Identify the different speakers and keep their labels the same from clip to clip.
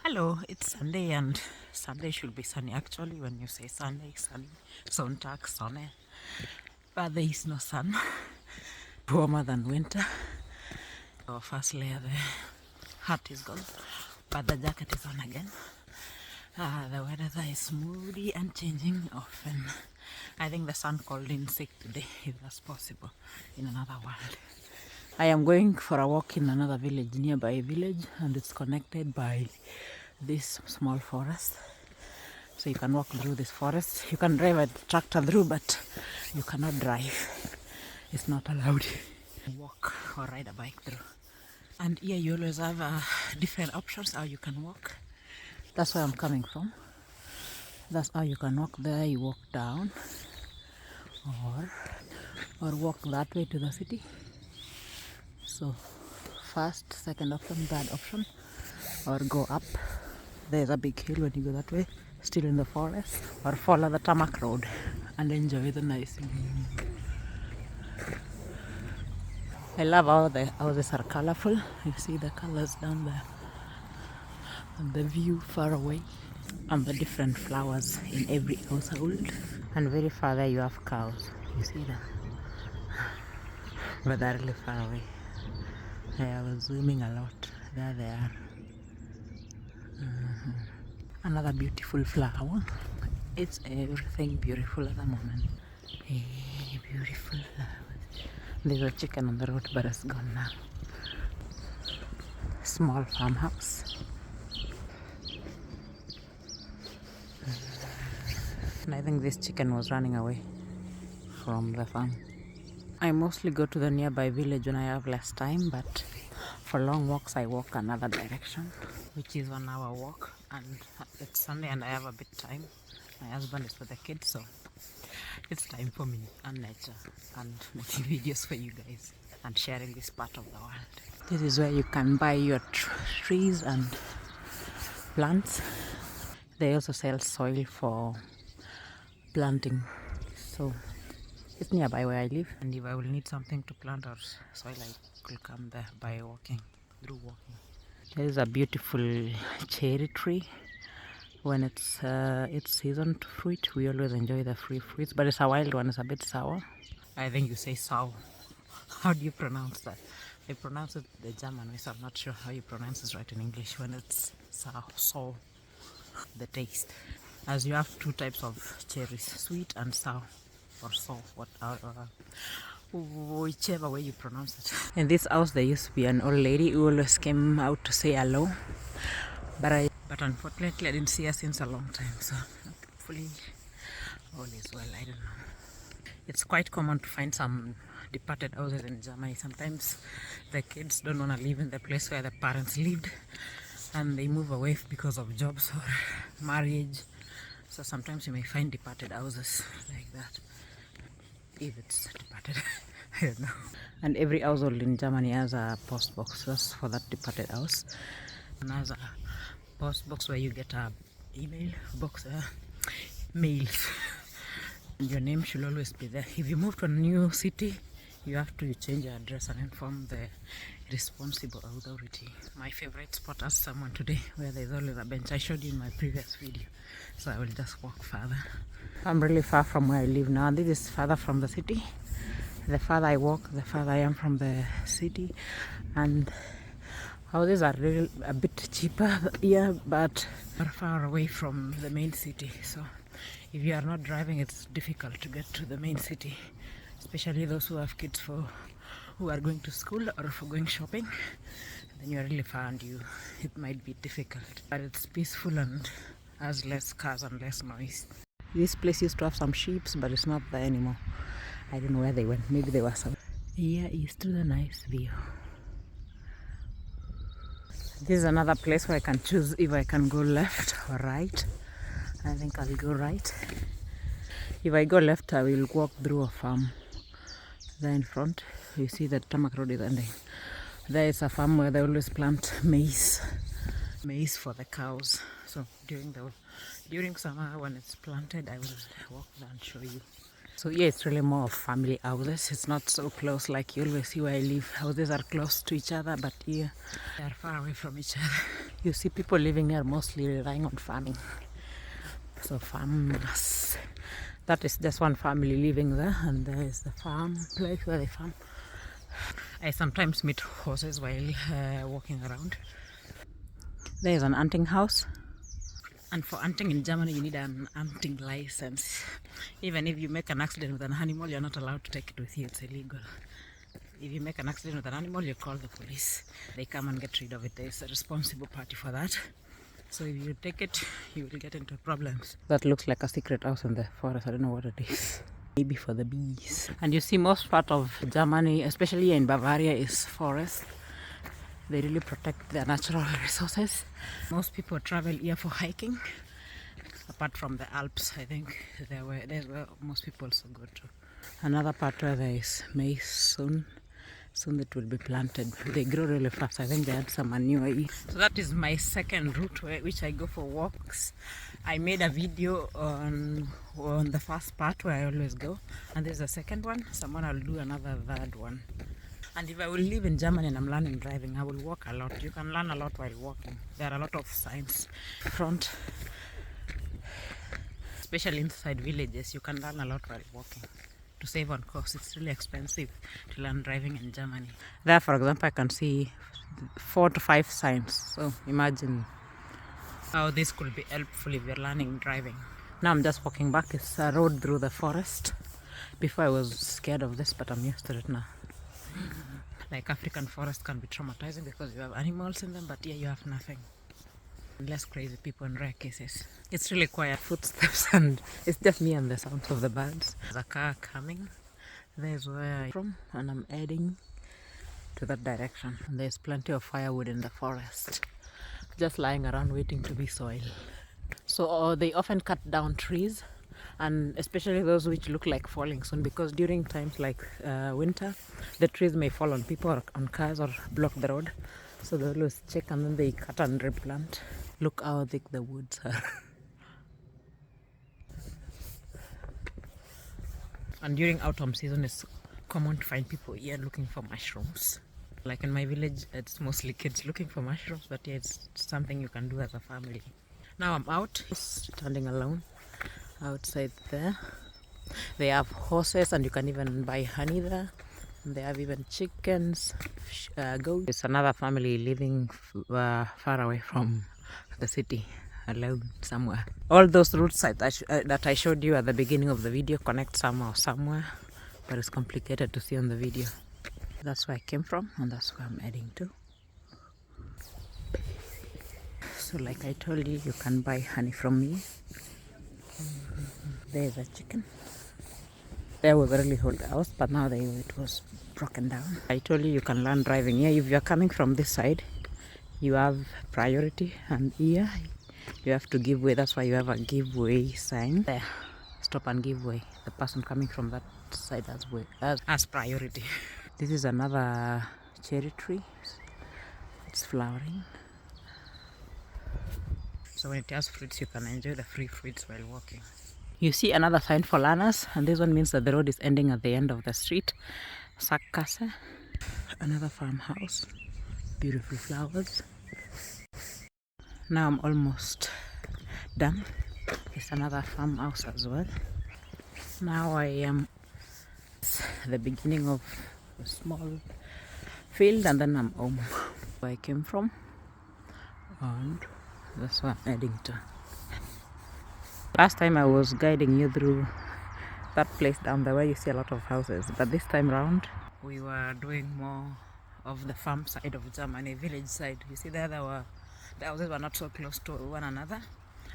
Speaker 1: Hello, it's Sunday and Sunday should be sunny. Actually, when you say Sunday, sunny, Sonntag, sunny, but there is no sun. Warmer than winter. So firstly, the hat is gone, but the jacket is on again. The weather is moody and changing often. I think the sun called in sick today, if that's possible, in another world. I am going for a walk in another village, nearby village, and it's connected by this small forest. So you can walk through this forest. You can drive a tractor through, but you cannot drive. It's not allowed. Walk or ride a bike through. And here you always have different options how you can walk. That's where I'm coming from. That's how you can walk there. You walk down or walk that way to the city. So first, second option, third option, or go up. There's a big hill when you go that way, still in the forest, or follow the tarmac road and enjoy the nice view. I love how the houses are colorful. You see the colors down there, and the view far away, and the different flowers in every household. And very far there you have cows. You see that? But they're really far away. I was zooming a lot. There they are. Another beautiful flower. It's everything beautiful at the moment. Hey, beautiful flowers. There's a chicken on the road, but it's gone now. Small farmhouse. And I think this chicken was running away from the farm. I mostly go to the nearby village when I have less time, but for long walks I walk another direction, which is 1 hour walk, and it's Sunday and I have a bit time. My husband is with the kids, so it's time for me and nature and making videos for you guys and sharing this part of the world. This is where you can buy your trees and plants. They also sell soil for planting, so it's nearby where I live, and if I will need something to plant or soil, I will come there by walking, through walking. There is a beautiful cherry tree. When it's season to fruit, we always enjoy the free fruits, but it's a wild one. It's a bit sour. I think you say sour. How do you pronounce that? I pronounce it the German way, so I'm not sure how you pronounce it right in English when it's sour, the taste. As you have two types of cherries, sweet and sour. Or so, whichever way you pronounce it. In this house there used to be an old lady who always came out to say hello, but unfortunately I didn't see her since a long time, so hopefully all is well. I don't know. It's quite common to find some departed houses in Germany. Sometimes the kids don't want to live in the place where the parents lived, and they move away because of jobs or marriage. So sometimes you may find departed houses like that. If it's departed, I don't know. And every household in Germany has a post box just for that departed house, and has a post box where you get a email box, mails. Your name should always be there. If you move to a new city, you have to change your address and inform the responsible authority. My favorite spot, asked someone today, where there's always a bench. I showed you in my previous video, so I will just walk further. I'm really far from where I live now. This is further from the city. The farther I walk, the farther I am from the city, and houses are really a bit cheaper here, but are far away from the main city. So if you are not driving, it's difficult to get to the main city, especially those who have kids who are going to school or for going shopping. Then you are really far and it might be difficult, but it's peaceful and has less cars and less noise. This place used to have some sheep, but it's not there anymore. I don't know where they went. Maybe they were some. Here is to the nice view. This is another place where I can choose if I can go left or right. I think I'll go right. If I go left, I will walk through a farm. There in front, you see the tarmac road is ending. There is a farm where they always plant maize for the cows. So during summer when it's planted, I will walk there and show you. So yeah, it's really more of family houses. It's not so close like you always see where I live. Houses are close to each other, but here they are far away from each other. You see people living here mostly relying on farming. So farmers. That is just one family living there, and there is the farm place where they farm. I sometimes meet horses while walking around. There is an hunting house. And for hunting in Germany, you need an hunting license. Even if you make an accident with an animal, you're not allowed to take it with you. It's illegal. If you make an accident with an animal, you call the police. They come and get rid of it. There's a responsible party for that. So if you take it, you will get into problems. That looks like a secret house in the forest. I don't know what it is. Maybe for the bees. And you see most part of Germany, especially in Bavaria, is forest. They really protect their natural resources. Most people travel here for hiking. Apart from the Alps, I think there's where most people also go to. Another part where there is maize soon it will be planted. They grow really fast. I think they had some manure. So that is my second route which I go for walks. I made a video on the first part where I always go, and there's a second one. Someone will do another third one. And if I will live in Germany and I'm learning driving, I will walk a lot. You can learn a lot while walking. There are a lot of signs front, especially inside villages. You can learn a lot while walking. To save on cost, it's really expensive to learn driving in Germany. There, for example, I can see 4 to 5 signs. So imagine how this could be helpful if you're learning driving. Now I'm just walking back. It's a road through the forest. Before I was scared of this, but I'm used to it now. Like African forest can be traumatizing because you have animals in them, but here you have nothing. Less crazy people in rare cases. It's really quiet footsteps, and it's just me and the sounds of the birds. There's a car coming. There's where I'm from, and I'm heading to that direction. And there's plenty of firewood in the forest, just lying around waiting to be soiled. So they often cut down trees, and especially those which look like falling soon, because during times like winter, the trees may fall on people or on cars or block the road. So they always check, and then they cut and replant. Look how thick the woods are. And during autumn season, it's common to find people here looking for mushrooms. Like in my village, it's mostly kids looking for mushrooms, but yeah, it's something you can do as a family. Now I'm out, standing alone outside there. They have horses, and you can even buy honey there. And they have even chickens, goats. It's another family living far away from the city, alone somewhere. All those routes that I showed you at the beginning of the video connect somehow somewhere, but it's complicated to see on the video. That's where I came from, and that's where I'm heading to. So like I told you, you can buy honey from me. There's a chicken. There was a really old house, but now it was broken down. I told you can learn driving here. If you're coming from this side, you have priority, and here you have to give way. That's why you have a give way sign there. Stop and give way. The person coming from that side has priority. This is another cherry tree. It's flowering. So when it has fruits, you can enjoy the free fruits while walking. You see another sign for learners, and this one means that the road is ending at the end of the street. Sackgasse. Another farmhouse. Beautiful flowers. Now I'm almost done. It's another farmhouse as well. Now I am at the beginning of a small field, and then I'm home where I came from, and that's where I'm heading to. Last time I was guiding you through that place down there where you see a lot of houses, but this time round we were doing more of the farm side of Germany, village side. You see there the houses were not so close to one another,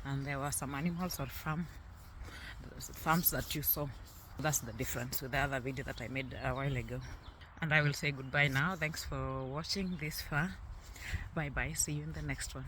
Speaker 1: and there were some animals or farms that you saw. That's the difference with the other video that I made a while ago. And I will say goodbye now. Thanks for watching this far. Bye bye. See you in the next one.